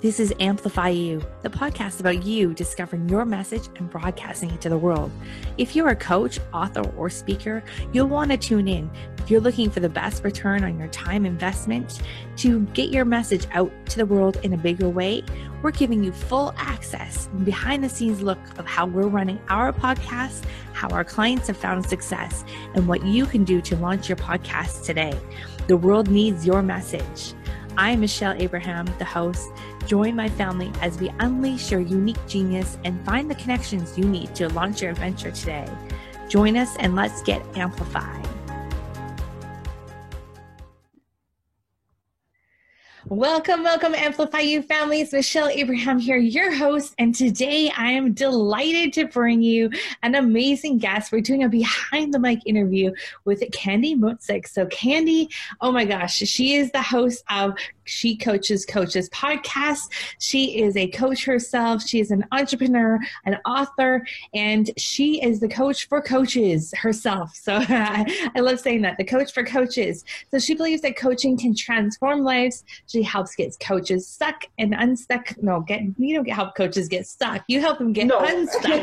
This is Amplify You, the podcast about you discovering your message and broadcasting it to the world. If you're a coach, author, or speaker, you'll want to tune in. If you're looking for the best return on your time investment to get your message out to the world in a bigger way, we're giving you full access and behind the scenes look of how we're running our podcast, how our clients have found success, and what you can do to launch your podcast today. The world needs your message. I'm Michelle Abraham, the host. Join my family as we unleash your unique genius and find the connections you need to launch your adventure today. Join us and let's get amplified. Welcome, Amplify You families. Michelle Abraham here, your host. And today I am delighted to bring you an amazing guest. We're doing a behind the mic interview with Candy Motzek. So Candy, oh my gosh, she is the host of She Coaches Coaches podcast. She is a coach herself. She is an entrepreneur, an author, and she is the coach for coaches herself. So I love saying that, the coach for coaches. So she believes that coaching can transform lives. She helps get coaches stuck and unstuck. You don't help coaches get stuck. You help them get unstuck,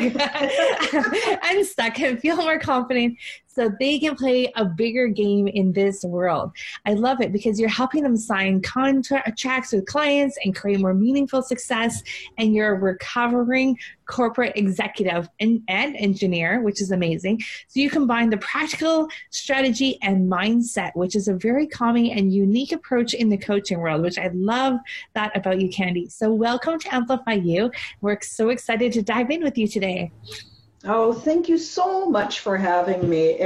unstuck and feel more confident so they can play a bigger game in this world. I love it because you're helping them sign contracts with clients and create more meaningful success. And you're a recovering corporate executive and engineer, which is amazing. So you combine the practical strategy and mindset, which is a very calming and unique approach in the coaching world, which I love that about you, Candy. So welcome to Amplify You. We're so excited to dive in with you today. Oh, thank you so much for having me.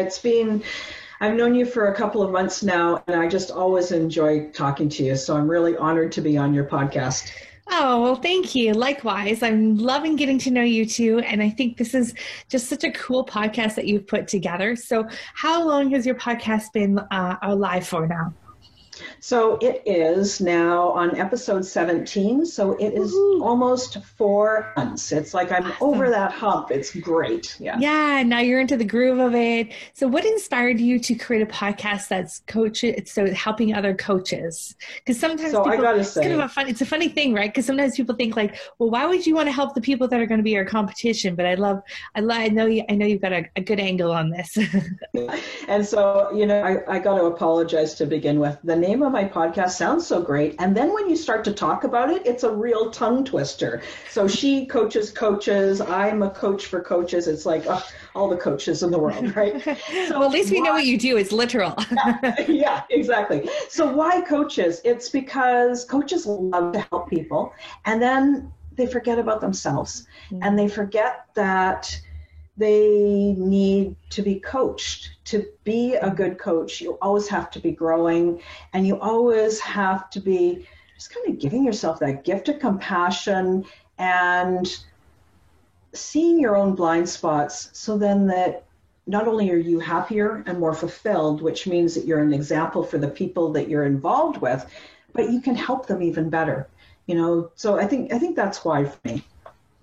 I've known you for a couple of months now, and I just always enjoy talking to you. So I'm really honored to be on your podcast. Oh, well, thank you. Likewise. I'm loving getting to know you too. And I think this is just such a cool podcast that you've put together. So how long has your podcast been alive for now? So it is now on episode 17. So it is almost 4 months. It's like I'm over that hump. It's great. Yeah. Now you're into the groove of it. So what inspired you to create a podcast that's helping other coaches? Because sometimes I gotta say, it's a funny thing, right? Because sometimes people think like, well, why would you want to help the people that are going to be your competition? But I know you've got a good angle on this. And so, I got to apologize to begin with. The name of my podcast sounds so great, and then when you start to talk about it, it's a real tongue twister. So She Coaches Coaches, I'm a coach for coaches. It's like all the coaches in the world, right? So well, at least we know what you do. It's literal. Yeah, exactly. So why coaches? It's because coaches love to help people, and then they forget about themselves, and they forget that they need to be coached. To be a good coach, you always have to be growing, and you always have to be just kind of giving yourself that gift of compassion and seeing your own blind spots, so then that not only are you happier and more fulfilled, which means that you're an example for the people that you're involved with, but you can help them even better. So I think that's why for me.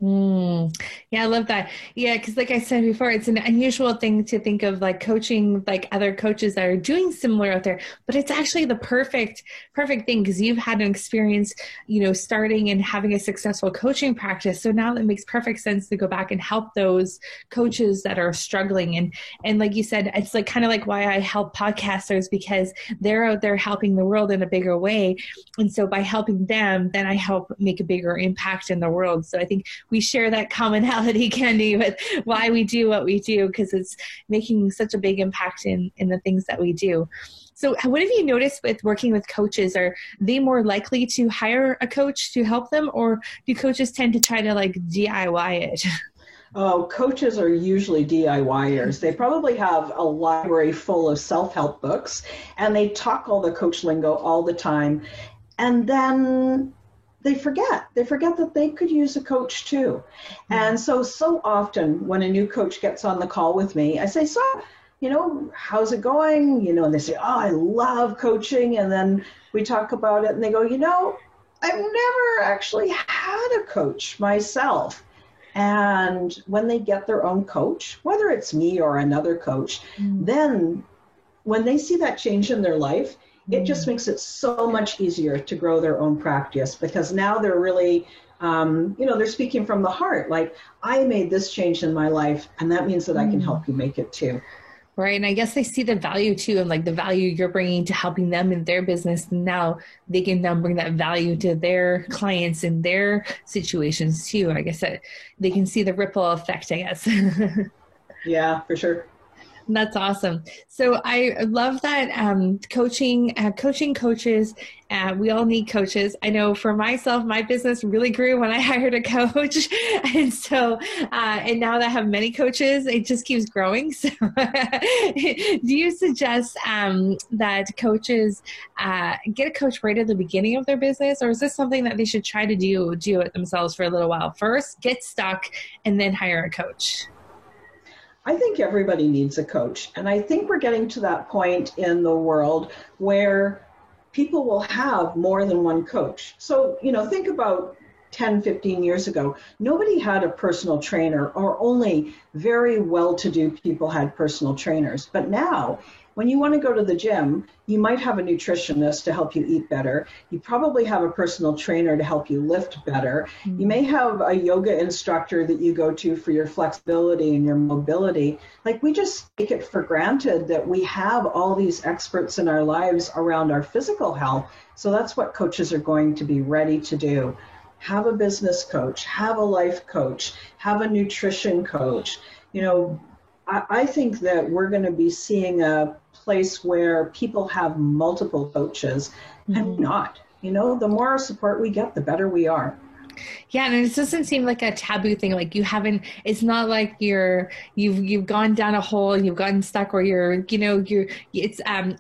Yeah, I love that. Yeah, because like I said before, it's an unusual thing to think of like coaching like other coaches that are doing similar out there, but it's actually the perfect thing because you've had an experience, starting and having a successful coaching practice. So now it makes perfect sense to go back and help those coaches that are struggling. And like you said, it's like kind of like why I help podcasters, because they're out there helping the world in a bigger way. And so by helping them, then I help make a bigger impact in the world. So I think we share that commonality, Candy, with why we do what we do, because it's making such a big impact in the things that we do. So what have you noticed with working with coaches? Are they more likely to hire a coach to help them, or do coaches tend to try to like DIY it? Oh, coaches are usually DIYers. They probably have a library full of self-help books, and they talk all the coach lingo all the time. And then they forget that they could use a coach too. And so often when a new coach gets on the call with me, I say, so, how's it going? And they say, oh, I love coaching. And then we talk about it and they go, I've never actually had a coach myself. And when they get their own coach, whether it's me or another coach, then when they see that change in their life, It just makes it so much easier to grow their own practice, because now they're really, they're speaking from the heart. Like, I made this change in my life, and that means that I can help you make it too. Right. And I guess they see the value too, and like the value you're bringing to helping them in their business. And now they can now bring that value to their clients in their situations too. I guess that they can see the ripple effect, I guess. Yeah, for sure. That's awesome. So I love that coaching coaches. We all need coaches. I know for myself, my business really grew when I hired a coach. And so, and now that I have many coaches, it just keeps growing. So do you suggest that coaches get a coach right at the beginning of their business? Or is this something that they should try to do it themselves for a little while? First, get stuck, and then hire a coach? I think everybody needs a coach. And I think we're getting to that point in the world where people will have more than one coach. So, think about 10, 15 years ago, nobody had a personal trainer, or only very well-to-do people had personal trainers. But now, when you want to go to the gym, you might have a nutritionist to help you eat better. You probably have a personal trainer to help you lift better. Mm-hmm. You may have a yoga instructor that you go to for your flexibility and your mobility. Like, we just take it for granted that we have all these experts in our lives around our physical health. So that's what coaches are going to be ready to do. Have a business coach, have a life coach, have a nutrition coach. I think that we're going to be seeing a place where people have multiple coaches, and not. The more support we get, the better we are. Yeah, and it doesn't seem like a taboo thing. Like, it's not like you've gone down a hole, you've gotten stuck, or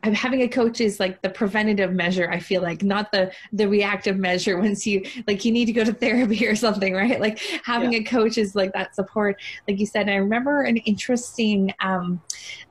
having a coach is like the preventative measure, I feel like, not the reactive measure once you need to go to therapy or something, right? Like, having a coach is like that support, like you said. And I remember an interesting,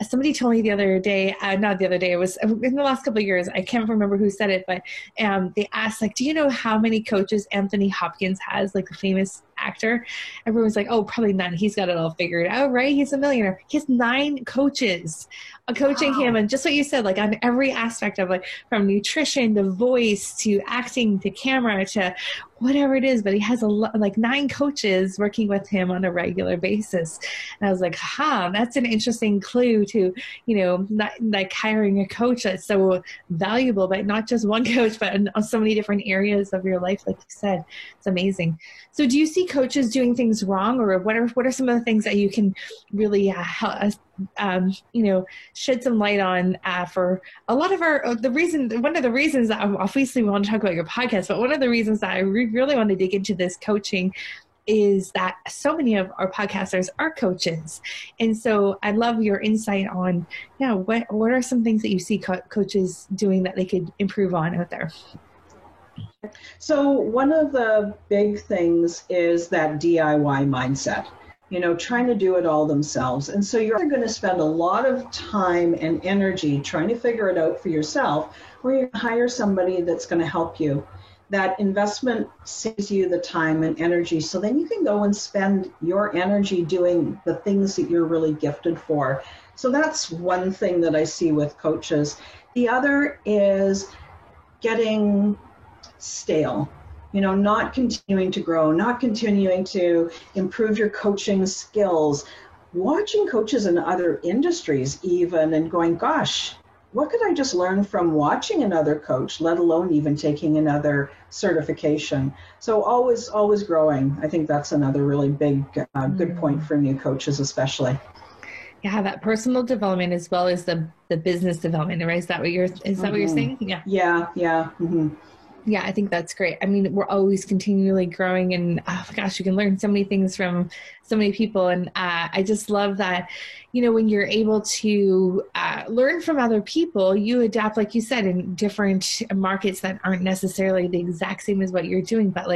somebody told me the other day, not the other day, it was in the last couple of years, I can't remember who said it, but they asked, like, do you know how many coaches Anthony Hopkins has, like the famous actor? Everyone's like, oh, probably none. He's got it all figured out, right? He's a millionaire. He has 9 coaches coaching him. And just what you said, like, on every aspect of, like, from nutrition to voice to acting to camera to whatever it is, but he has 9 coaches working with him on a regular basis. And I was like, that's an interesting clue to, not like hiring a coach that's so valuable, but not just one coach, but in so many different areas of your life. Like you said, it's amazing. So do you see coaches doing things wrong, or what are some of the things that you can really help us, shed some light on for a lot of one of the reasons that obviously we want to talk about your podcast, but one of the reasons that I really want to dig into this coaching is that so many of our podcasters are coaches. And so I love your insight on, what are some things that you see coaches doing that they could improve on out there? So one of the big things is that DIY mindset. Trying to do it all themselves. And so you're going to spend a lot of time and energy trying to figure it out for yourself, or you hire somebody that's going to help you. That investment saves you the time and energy, so then you can go and spend your energy doing the things that you're really gifted for. So that's one thing that I see with coaches. The other is getting stale. Not continuing to grow, not continuing to improve your coaching skills, watching coaches in other industries even, and going, gosh, what could I just learn from watching another coach, let alone even taking another certification? So always growing. I think that's another really big, good point for new coaches especially. Yeah, that personal development as well as the business development, right? Is that what you're saying? Yeah. Yeah. Mm-hmm. Yeah, I think that's great. I mean, we're always continually growing, and oh my gosh, you can learn so many things from so many people. And I just love that, when you're able to learn from other people, you adapt, like you said, in different markets that aren't necessarily the exact same as what you're doing. But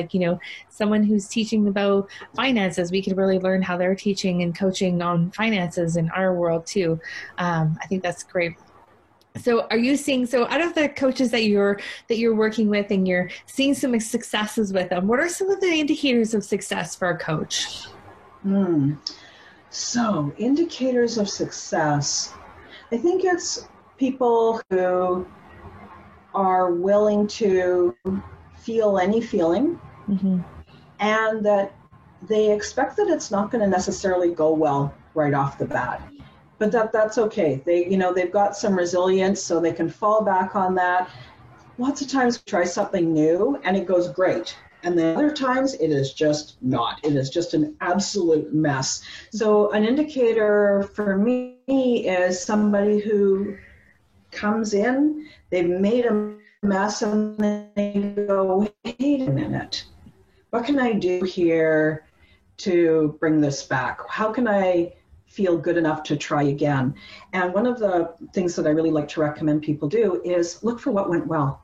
someone who's teaching about finances, we could really learn how they're teaching and coaching on finances in our world too. I think that's great. So are you seeing, out of the coaches that you're working with and you're seeing some successes with them, what are some of the indicators of success for a coach? So indicators of success, I think it's people who are willing to feel any feeling, and that they expect that it's not going to necessarily go well right off the bat. But that's okay. They've got some resilience, so they can fall back on that. Lots of times we try something new and it goes great. And then other times it is just not. It is just an absolute mess. So an indicator for me is somebody who comes in, they've made a mess, and they go, wait a minute, what can I do here to bring this back? How can I feel good enough to try again? And one of the things that I really like to recommend people do is look for what went well.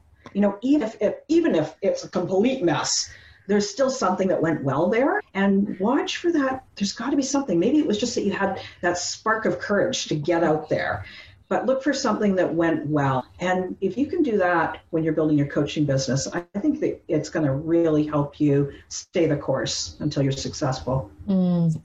Even if it's a complete mess, there's still something that went well there, and watch for that. There's got to be something. Maybe it was just that you had that spark of courage to get out there, but look for something that went well. And if you can do that when you're building your coaching business, I think that it's going to really help you stay the course until you're successful.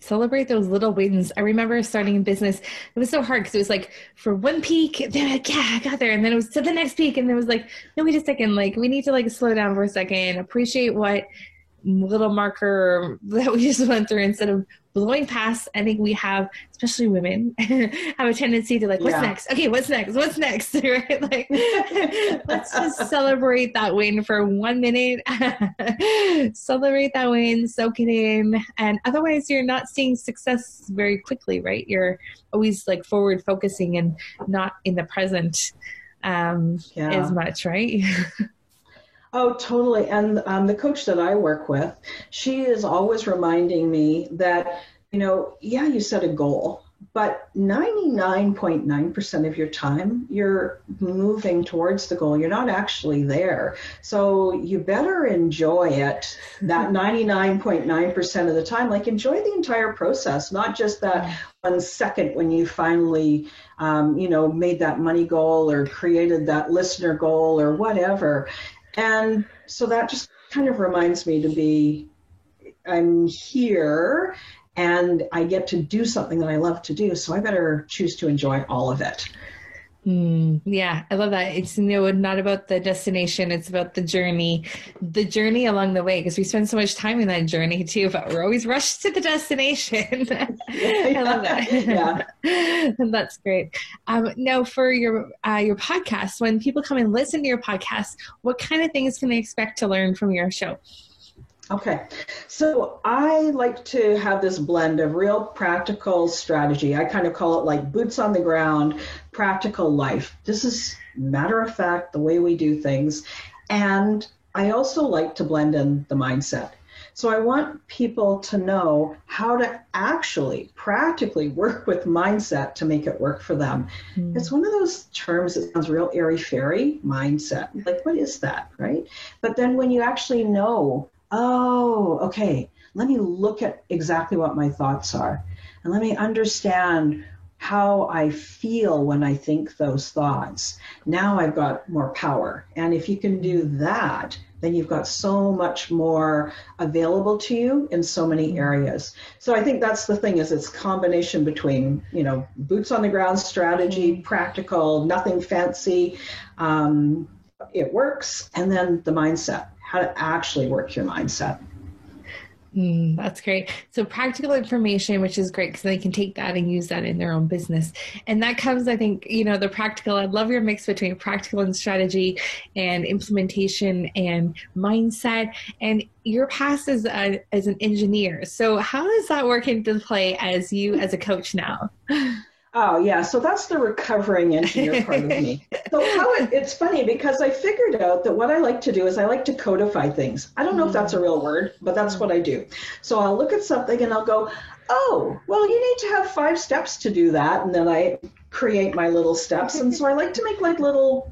Celebrate those little wins. I remember starting in business. It was so hard because it was like for one peak, then I got there, and then it was to the next peak, and it was like, no, wait a second, like we need to like slow down for a second, appreciate what little marker that we just went through instead of blowing past. I think we have, especially women, have a tendency to like, what's next? Okay, what's next? What's next? Right? Like, let's just celebrate that win for 1 minute. Celebrate that win, soak it in. And otherwise you're not seeing success very quickly, right? You're always like forward focusing and not in the present as much, right? Oh, totally. And the coach that I work with, she is always reminding me that, you set a goal, but 99.9% of your time, you're moving towards the goal. You're not actually there. So you better enjoy it, that 99.9% of the time. Like, enjoy the entire process, not just that 1 second when you finally, made that money goal or created that listener goal or whatever. And so that just kind of reminds me I'm here and I get to do something that I love to do. So I better choose to enjoy all of it. Yeah, I love that. It's not about the destination. It's about the journey along the way, because we spend so much time in that journey too, but we're always rushed to the destination. I love that. Yeah. That's great. Now for your podcast, when people come and listen to your podcast, what kind of things can they expect to learn from your show? Okay, so I like to have this blend of real practical strategy. I kind of call it like boots on the ground, practical life. This is matter of fact, the way we do things. And I also like to blend in the mindset. So I want people to know how to actually practically work with mindset to make it work for them. It's one of those terms that sounds real airy-fairy, mindset. Like, what is that, right? But then when you actually know, oh, okay, let me look at exactly what my thoughts are, and let me understand how I feel when I think those thoughts. Now I've got more power. And if you can do that, then you've got so much more available to you in so many areas. So I think that's the thing, is it's a combination between, boots on the ground strategy, practical, nothing fancy, it works, and then the mindset. How to actually work your mindset. That's great. So practical information, which is great because they can take that and use that in their own business. And that comes, I think, the practical. I love your mix between practical and strategy and implementation and mindset. And your past as an engineer. So how does that work into play as you as a coach now? Oh, yeah. So that's the recovering engineer part of me. So it's funny because I figured out that what I like to do is I like to codify things. I don't know if that's a real word, but that's what I do. So I'll look at something and I'll go, oh, well, you need to have 5 steps to do that. And then I create my little steps. And so I like to make like little,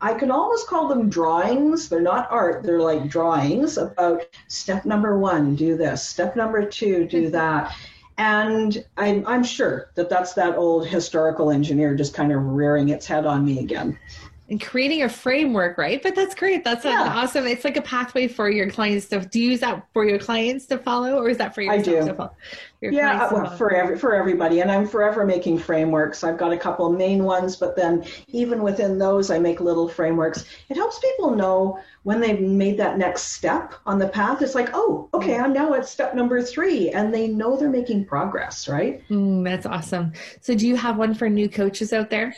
I can almost call them drawings. They're not art. They're like drawings about step number 1, do this. Step number 2, do that. And I'm sure that that's that old historical engineer just kind of rearing its head on me again. And creating a framework, right? But that's great. That's awesome. It's like a pathway for your clients to, do you use that for your clients to follow, or is that for yourself to follow? For everybody. And I'm forever making frameworks. I've got a couple of main ones, but then even within those, I make little frameworks. It helps people know when they've made that next step on the path. It's like, oh, okay, I'm now at step number 3, and they know they're making progress, right? That's awesome. So do you have one for new coaches out there?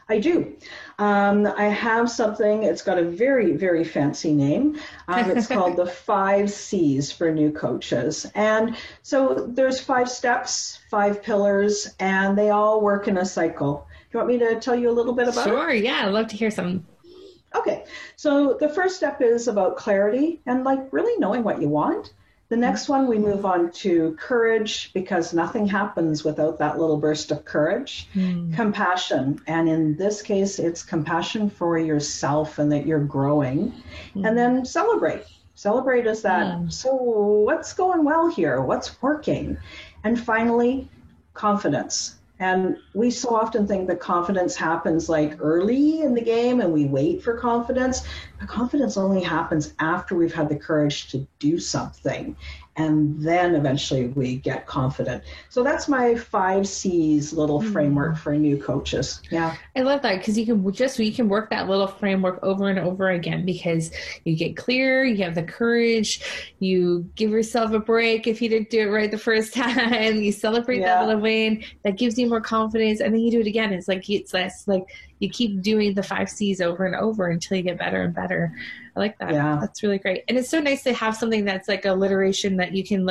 I do. I have something, it's got a very, very fancy name. It's called the 5 C's for new coaches. And so there's 5 steps, 5 pillars, and they all work in a cycle. Do you want me to tell you a little bit about it? Sure, yeah, I'd love to hear some. Okay, so the first step is about clarity and like really knowing what you want. The next one, we move on to courage, because nothing happens without that little burst of courage. Compassion, and in this case, it's compassion for yourself and that you're growing. And then celebrate. Celebrate is that, so what's going well here? What's working? And finally, confidence. And we so often think that confidence happens like early in the game and we wait for confidence, but confidence only happens after we've had the courage to do something. And then eventually we get confident. So that's my 5 C's little framework for new coaches. Yeah. I love that, because you can work that little framework over and over again, because you get clear, you have the courage, you give yourself a break if you didn't do it right the first time, you celebrate that little win, that gives you more confidence, and then you do it again. It's like you keep doing the 5 C's over and over until you get better and better. I like that. Yeah. That's really great. And it's so nice to have something that's like alliteration that you can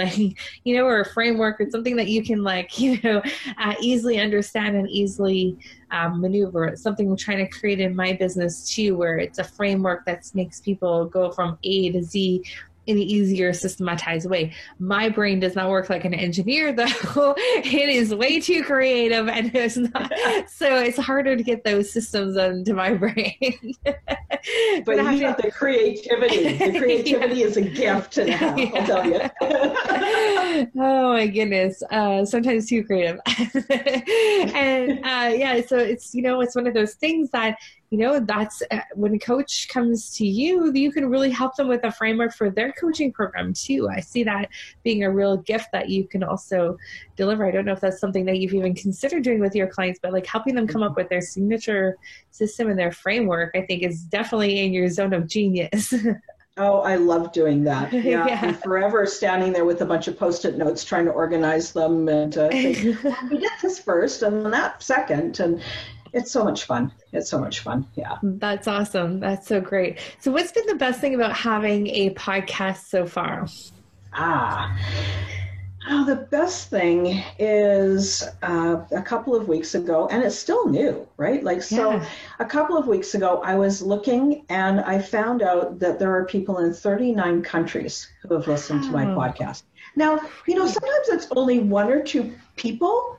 or a framework or something that you can easily understand and easily maneuver. It's something I'm trying to create in my business too, where it's a framework that makes people go from A to Z in an easier, systematized way. My brain does not work like an engineer, though. It is way too creative, and it's not. So it's harder to get those systems into my brain. But you have the creativity. The creativity is a gift to have, I'll tell you. Oh my goodness. Sometimes too creative. And so it's, it's one of those things that, that's when a coach comes to you, you can really help them with a framework for their coaching program too. I see that being a real gift that you can also deliver. I don't know if that's something that you've even considered doing with your clients, but like helping them come up with their signature system and their framework, I think is definitely in your zone of genius. Oh, I love doing that. Yeah. I'm forever standing there with a bunch of Post-it notes trying to organize them and think, well, we did this first and then that second. And it's so much fun. It's so much fun. Yeah. That's awesome. That's so great. So what's been the best thing about having a podcast so far? The best thing is a couple of weeks ago, and it's still new, right? A couple of weeks ago, I was looking and I found out that there are people in 39 countries who have listened to my podcast. Now, sometimes it's only 1 or 2 people.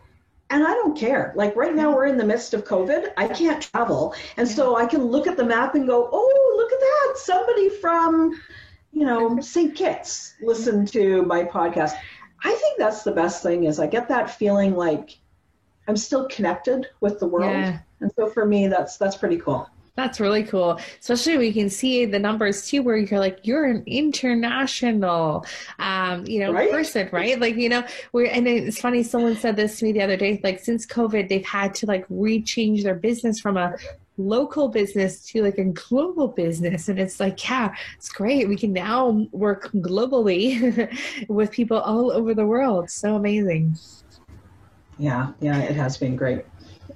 And I don't care. Like right now we're in the midst of COVID. I can't travel. And so I can look at the map and go, oh, look at that. Somebody from, St. Kitts listened to my podcast. I think that's the best thing, is I get that feeling like I'm still connected with the world. Yeah. And so for me, that's pretty cool. That's really cool. Especially we can see the numbers too, where you're an international, right? Person, right? And it's funny. Someone said this to me the other day, since COVID, they've had to rechange their business from a local business to a global business. And it's it's great. We can now work globally with people all over the world. So amazing. Yeah, it has been great.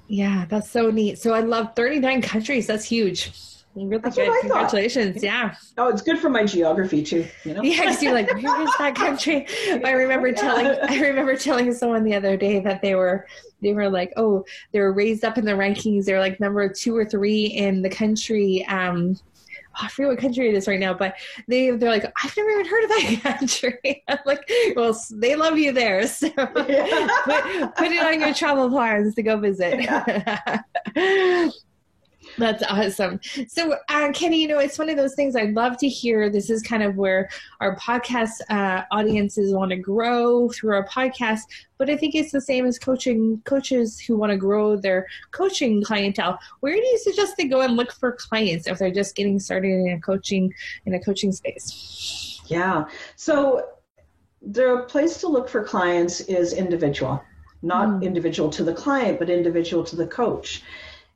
Yeah, that's so neat. So I love 39 countries. That's huge. Really that's good. Congratulations. Yeah. Oh, it's good for my geography too. Yeah, because you're like, where is that country? I remember telling someone the other day that they were like, oh, they were raised up in the rankings. They're number 2 or 3 in the country. I forget what country it is right now, but they're like, I've never even heard of that country. I'm like, well, they love you there. So put it on your travel plans to go visit. Yeah. That's awesome. So, Kenny, it's one of those things I'd love to hear. This is kind of where our podcast audiences want to grow through our podcast. But I think it's the same as coaches who want to grow their coaching clientele. Where do you suggest they go and look for clients if they're just getting started in a coaching space? Yeah. So the place to look for clients is individual, not individual to the client, but individual to the coach.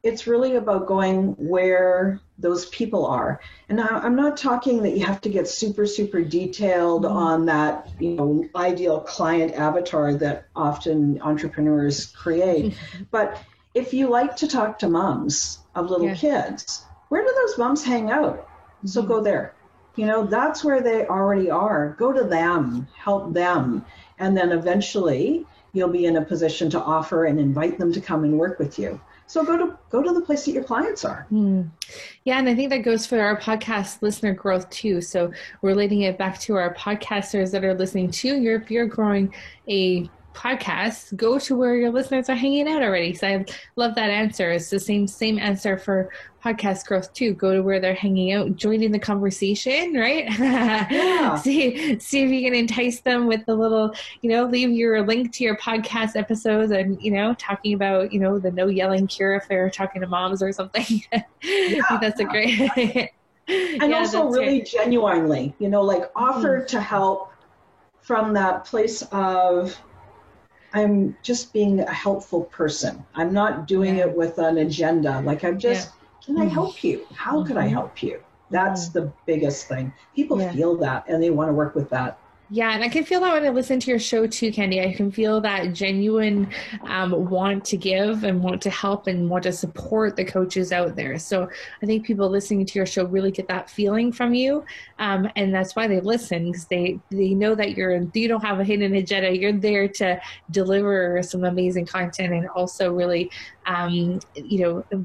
It's really about going where those people are. And now I'm not talking that you have to get super, super detailed on that, ideal client avatar that often entrepreneurs create. But if you like to talk to moms of little kids, where do those moms hang out? So go there. That's where they already are. Go to them, help them. And then eventually you'll be in a position to offer and invite them to come and work with you. So go to the place that your clients are. Yeah, and I think that goes for our podcast listener growth too. So relating it back to our podcasters that are listening to you, if you're growing a podcast, go to where your listeners are hanging out already. So I love that answer. It's the same answer for podcast growth too. Go to where they're hanging out, joining the conversation, right? Yeah. see if you can entice them with the little, leave your link to your podcast episodes and, talking about, the no yelling cure if they're talking to moms or something. I think that's a great. And also really genuinely, offer to help from that place of, I'm just being a helpful person. I'm not doing it with an agenda. Like can I help you? How could I help you? That's the biggest thing. People feel that and they want to work with that. Yeah, and I can feel that when I listen to your show too, Candy. I can feel that genuine want to give and want to help and want to support the coaches out there. So I think people listening to your show really get that feeling from you, and that's why they listen, because they know that you don't have a hidden agenda. You're there to deliver some amazing content and also really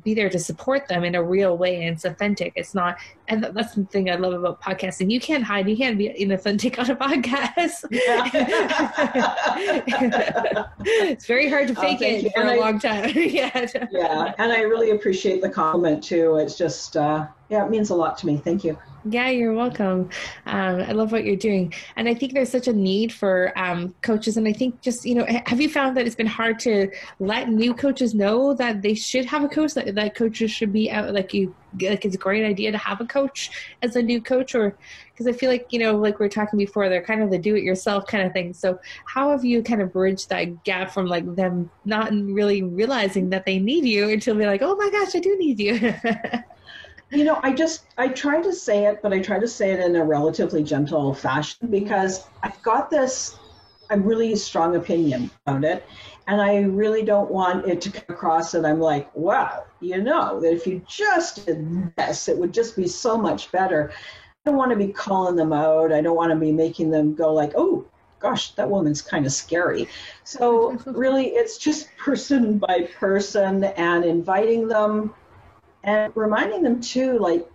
be there to support them in a real way, and it's authentic. It's not, and that's the thing I love about podcasting. You can't hide. You can't be inauthentic on a podcast. It's very hard to fake it for a long time. Yeah, and I really appreciate the compliment too. It's just, it means a lot to me. Thank you. Yeah, you're welcome. I love what you're doing. And I think there's such a need for coaches. And I think just, have you found that it's been hard to let new coaches know that they should have a coach, that coaches should be out, like it's a great idea to have a coach as a new coach? Or because I feel like, like we were talking before, they're kind of the do-it-yourself kind of thing. So how have you kind of bridged that gap from like them not really realizing that they need you until they're like, oh my gosh, I do need you? I try to say it, but I try to say it in a relatively gentle fashion because I've got this a really strong opinion about it. And I really don't want it to come across that I'm like, wow, that if you just did this, it would just be so much better. I don't want to be calling them out. I don't want to be making them go like, oh, gosh, that woman's kind of scary. So really, it's just person by person and inviting them. And reminding them too, like,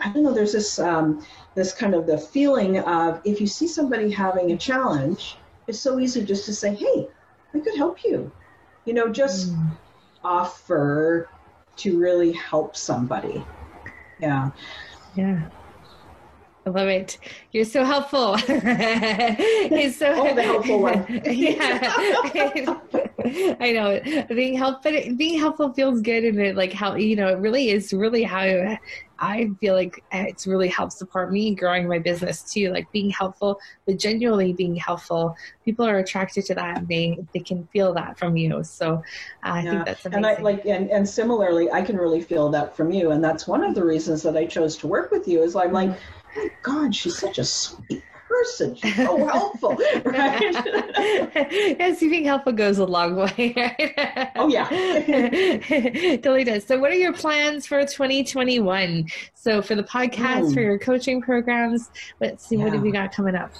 I don't know, there's this kind of the feeling of if you see somebody having a challenge, it's so easy just to say, hey, I could help you. Just offer to really help somebody. Yeah. Yeah. I love it. You're so helpful. It's so the helpful one. Yeah. I know. Being helpful feels good, and it it really is really how I feel like it's really helped support me growing my business too. Like being helpful, but genuinely being helpful. People are attracted to that, and they can feel that from you. So I think that's amazing. And and similarly, I can really feel that from you, and that's one of the reasons that I chose to work with you. Is I'm like, oh my God, she's such a sweet person. She's so helpful, right? Yes, being helpful goes a long way, right? Oh, yeah. Totally does. So what are your plans for 2021? So for the podcast, for your coaching programs, let's see, what have you got coming up?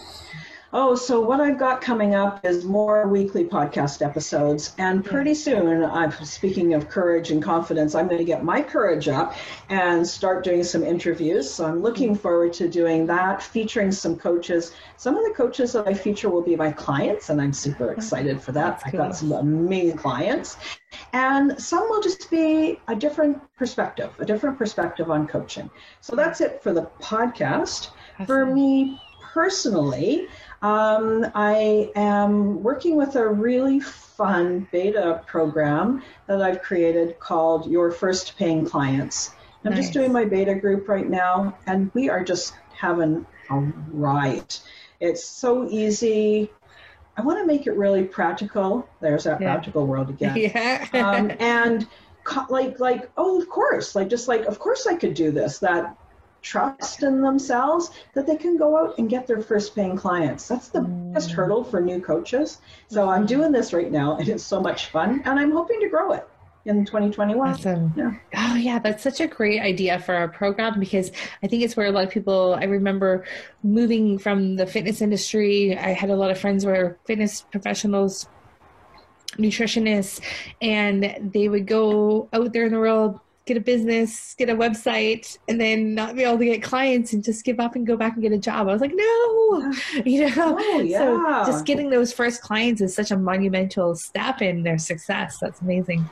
Oh, so what I've got coming up is more weekly podcast episodes. And pretty soon, I'm speaking of courage and confidence, I'm going to get my courage up and start doing some interviews. So I'm looking forward to doing that, featuring some coaches. Some of the coaches that I feature will be my clients, and I'm super excited for that. I've got some amazing clients. And some will just be a different perspective on coaching. So that's it for the podcast. For me personally, I am working with a really fun beta program that I've created called Your First Paying Clients. I'm just doing my beta group right now, and we are just having a riot. It's so easy. I want to make it really practical. There's that practical world again. And of course I could do this. That trust in themselves that they can go out and get their first paying clients. That's the biggest hurdle for new coaches. So I'm doing this right now, and it's so much fun, and I'm hoping to grow it in 2021. Awesome. Yeah. Oh yeah, that's such a great idea for our program, because I think it's where a lot of people, I remember moving from the fitness industry. I had a lot of friends who were fitness professionals, nutritionists, and they would go out there in the world, get a business, get a website, and then not be able to get clients and just give up and go back and get a job. I was like, no, So just getting those first clients is such a monumental step in their success. That's amazing.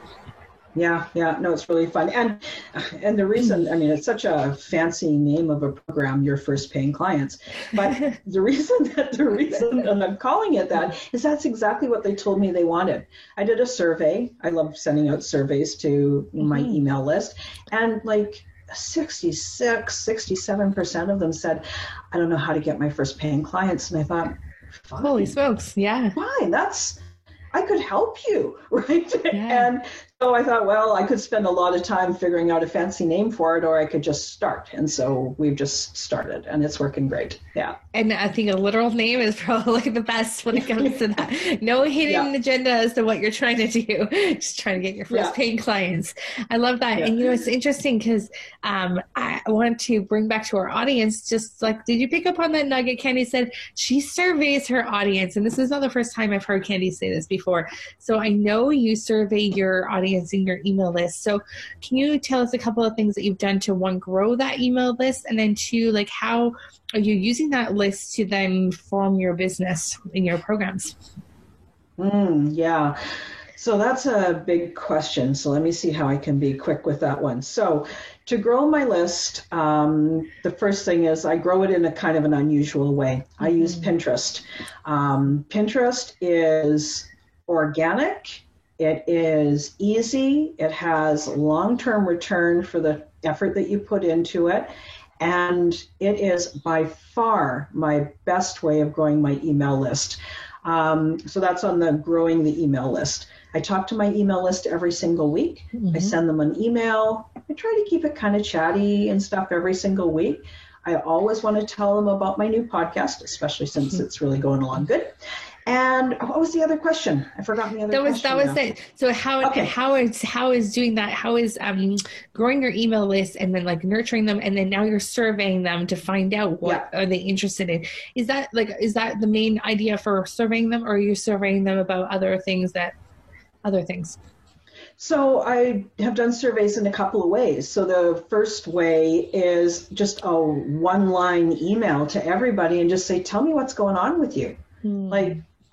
Yeah, no, it's really fun. And the reason, I mean, it's such a fancy name of a program, Your First Paying Clients, but the reason and I'm calling it that is that's exactly what they told me they wanted. I did a survey. I love sending out surveys to my email list, and 67% of them said, I don't know how to get my first paying clients. And I thought, fine. Holy smokes, yeah. Fine, I could help you, right? Yeah. And so I thought, well, I could spend a lot of time figuring out a fancy name for it, or I could just start. And so we've just started, and it's working great. Yeah. And I think a literal name is probably the best when it comes to that. No hidden agenda as to what you're trying to do. Just trying to get your first paying clients. I love that. Yeah. And it's interesting because I want to bring back to our audience, just like, did you pick up on that nugget? Candy said she surveys her audience. And this is not the first time I've heard Candy say this before. So I know you survey your audience in your email list. So can you tell us a couple of things that you've done to, one, grow that email list, and then two, how are you using that list to then form your business in your programs? Yeah. So that's a big question. So let me see how I can be quick with that one. So to grow my list, the first thing is I grow it in a kind of an unusual way. I use Pinterest. Pinterest is organic. It is easy. It has long-term return for the effort that you put into it. And it is by far my best way of growing my email list. So that's on the growing the email list. I talk to my email list every single week. I send them an email. I try to keep it kind of chatty and stuff every single week. I always want to tell them about my new podcast, especially since it's really going along good. And what was the other question? I forgot the other question. That was it. So how is doing that? How is growing your email list and then nurturing them, and then now you're surveying them to find out what are they interested in? Is that the main idea for surveying them, or are you surveying them about other things? So I have done surveys in a couple of ways. So the first way is just a one-line email to everybody and just say, tell me what's going on with you.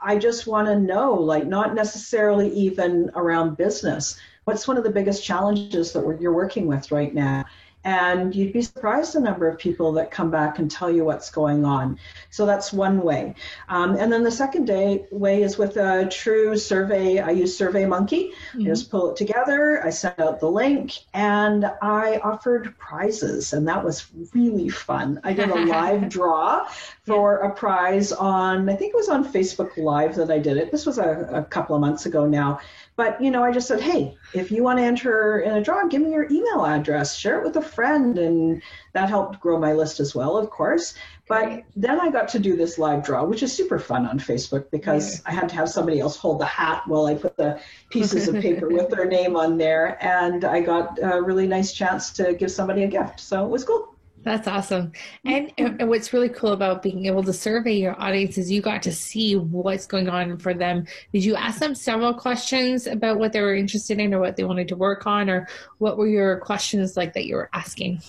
I just want to know, not necessarily even around business. What's one of the biggest challenges that you're working with right now? And you'd be surprised the number of people that come back and tell you what's going on. So that's one way. And then the second way is with a true survey. I use SurveyMonkey. I just pull it together. I send out the link, and I offered prizes, and that was really fun. I did a live draw for a prize on, I think it was on Facebook Live that I did it. This was a couple of months ago now. But, I just said, hey, if you want to enter in a draw, give me your email address, share it with a friend. And that helped grow my list as well, of course. But then I got to do this live draw, which is super fun on Facebook, because I had to have somebody else hold the hat while I put the pieces of paper with their name on there. And I got a really nice chance to give somebody a gift. So it was cool. That's awesome. And what's really cool about being able to survey your audience is you got to see what's going on for them. Did you ask them several questions about what they were interested in or what they wanted to work on, or what were your questions like that you were asking?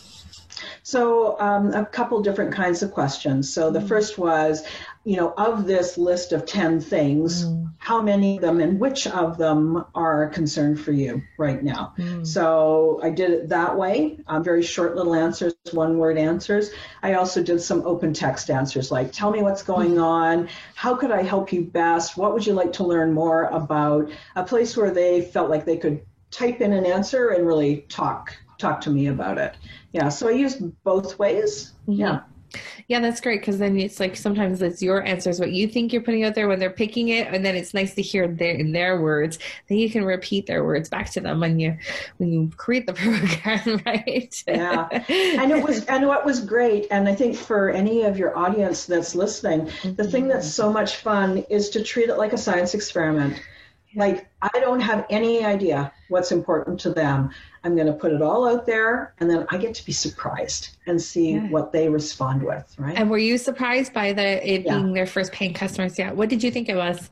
So a couple different kinds of questions. So the first was, of this list of 10 things, how many of them and which of them are a concern for you right now? So I did it that way, very short little answers, one-word answers. I also did some open text answers like, tell me what's going on, how could I help you best, what would you like to learn more about, a place where they felt like they could type in an answer and really talk to me about it. Yeah, so I used both ways. Yeah. Yeah, that's great, because then it's like sometimes it's your answers, what you think you're putting out there when they're picking it, and then it's nice to hear in their words. Then you can repeat their words back to them when you create the program, right? Yeah, and what was great, and I think for any of your audience that's listening, the thing that's so much fun is to treat it like a science experiment. Like, I don't have any idea what's important to them. I'm going to put it all out there, and then I get to be surprised and see what they respond with, right? And were you surprised by it being their first paying customers? Yeah. What did you think it was?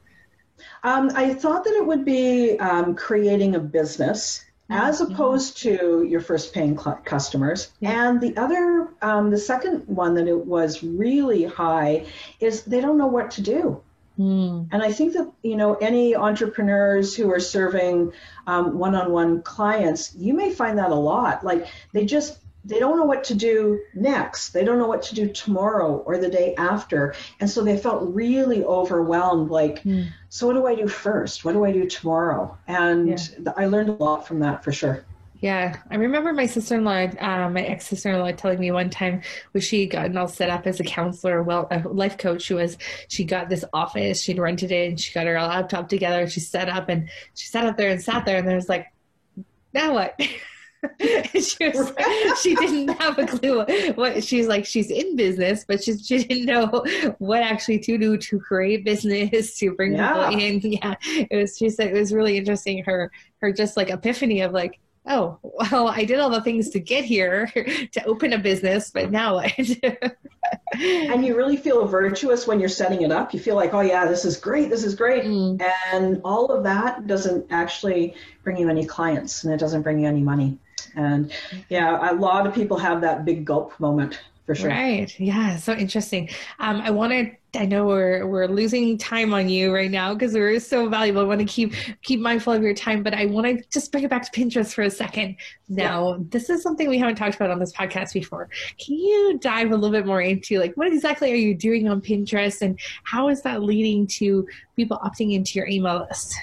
I thought that it would be creating a business as opposed to your first paying customers. And the other, the second one that it was really high is they don't know what to do. And I think that, any entrepreneurs who are serving one-on-one clients, you may find that a lot. Like they don't know what to do next. They don't know what to do tomorrow or the day after. And so they felt really overwhelmed. Like, so what do I do first? What do I do tomorrow? And I learned a lot from that for sure. Yeah, I remember my sister-in-law, my ex-sister-in-law telling me one time when she gotten all set up as a counselor, a life coach. She got this office, she'd rented it, and she got her laptop together. She set up there and sat there, and there was like, now what? She didn't have a clue what she's like. She's in business, but she didn't know what actually to do to create business, to bring people in. Yeah, she said it was really interesting. Her just like epiphany of like, oh, well, I did all the things to get here to open a business, but now what? And you really feel virtuous when you're setting it up. You feel like, oh yeah, this is great. And all of that doesn't actually bring you any clients, and it doesn't bring you any money. And a lot of people have that big gulp moment. For sure. Right. Yeah. So interesting. I know we're losing time on you right now because we're so valuable. I want to keep mindful of your time, but I want to just bring it back to Pinterest for a second. Now, this is something we haven't talked about on this podcast before. Can you dive a little bit more into like, what exactly are you doing on Pinterest, and how is that leading to people opting into your email list?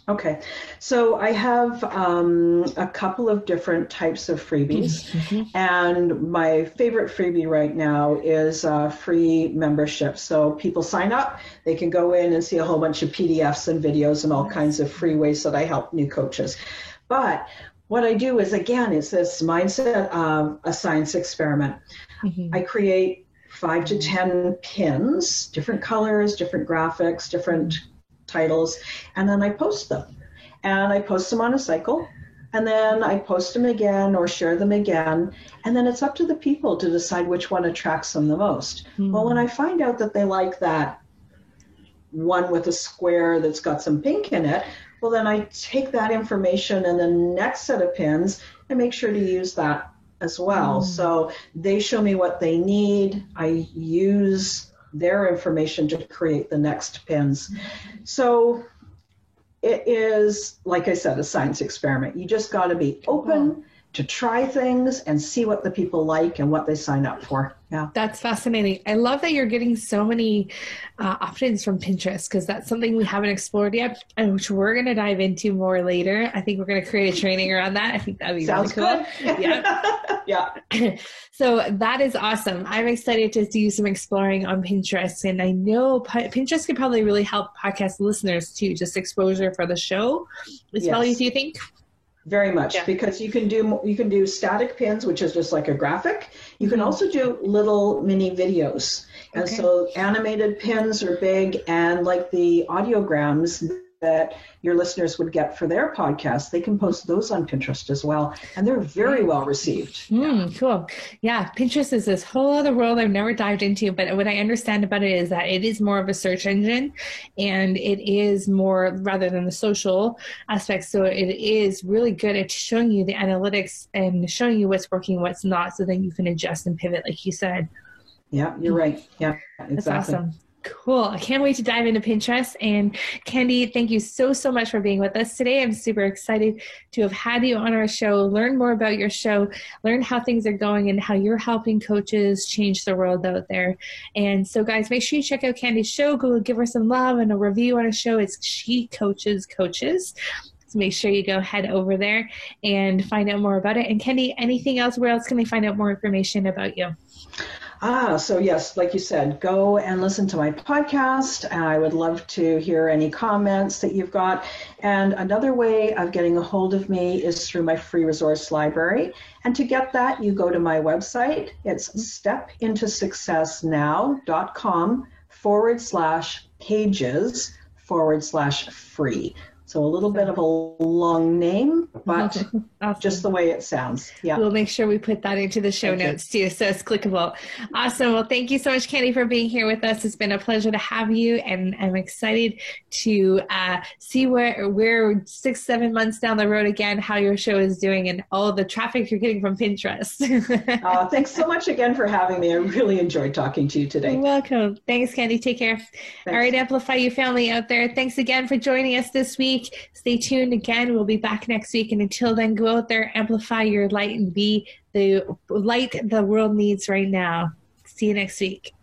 Okay, so I have a couple of different types of freebies, and my favorite freebie right now is free membership. So people sign up, they can go in and see a whole bunch of PDFs and videos and all kinds of free ways that I help new coaches. But what I do is, again, it's this mindset of a science experiment. I create 5 to 10 pins, different colors, different graphics, different titles, and then I post them. And I post them on a cycle, and then I post them again or share them again, and then it's up to the people to decide which one attracts them the most. Well, when I find out that they like that one with a square that's got some pink in it, well, then I take that information and the next set of pins and make sure to use that as well. So they show me what they need. I use their information to create the next pins. So it is, like I said, a science experiment. You just got to be open to try things and see what the people like and what they sign up for. Yeah. That's fascinating. I love that you're getting so many opt-ins from Pinterest, because that's something we haven't explored yet, and which we're going to dive into more later. I think we're going to create a training around that. I think that'd be Sounds really cool. Good. Yeah. So that is awesome. I'm excited to do some exploring on Pinterest, and I know Pinterest could probably really help podcast listeners too, just exposure for the show as well. Do you think? Very much, because you can do static pins, which is just like a graphic. You can also do little mini videos. And so animated pins are big, and like the audiograms that your listeners would get for their podcast, they can post those on Pinterest as well. And they're very well received. Cool. Yeah. Pinterest is this whole other world I've never dived into, but what I understand about it is that it is more of a search engine, and it is more rather than the social aspect. So it is really good at showing you the analytics and showing you what's working, what's not, so then you can adjust and pivot, like you said. Yeah, you're right. Yeah, exactly. That's awesome. Cool. I can't wait to dive into Pinterest. And Candy, thank you so much for being with us today. I'm super excited to have had you on our show, learn more about your show, learn how things are going and how you're helping coaches change the world out there. And so guys, make sure you check out Candy's show. Go give her some love and a review on her show. It's She Coaches Coaches. So make sure you go head over there and find out more about it. And Candy, anything else? Where else can they find out more information about you? So yes, like you said, go and listen to my podcast. I would love to hear any comments that you've got. And another way of getting a hold of me is through my free resource library. And to get that, you go to my website. It's stepintosuccessnow.com/pages/free. So a little bit of a long name, but awesome. Just the way it sounds. Yeah. We'll make sure we put that into the show notes too, so it's clickable. Awesome. Well, thank you so much, Candy, for being here with us. It's been a pleasure to have you, and I'm excited to see where we're 6-7 months down the road again, how your show is doing and all the traffic you're getting from Pinterest. Thanks so much again for having me. I really enjoyed talking to you today. You're welcome. Thanks, Candy. Take care. Thanks. All right, Amplify You family out there. Thanks again for joining us this week. Stay tuned again. We'll be back next week. And until then, go out there, amplify your light, and be the light the world needs right now. See you next week.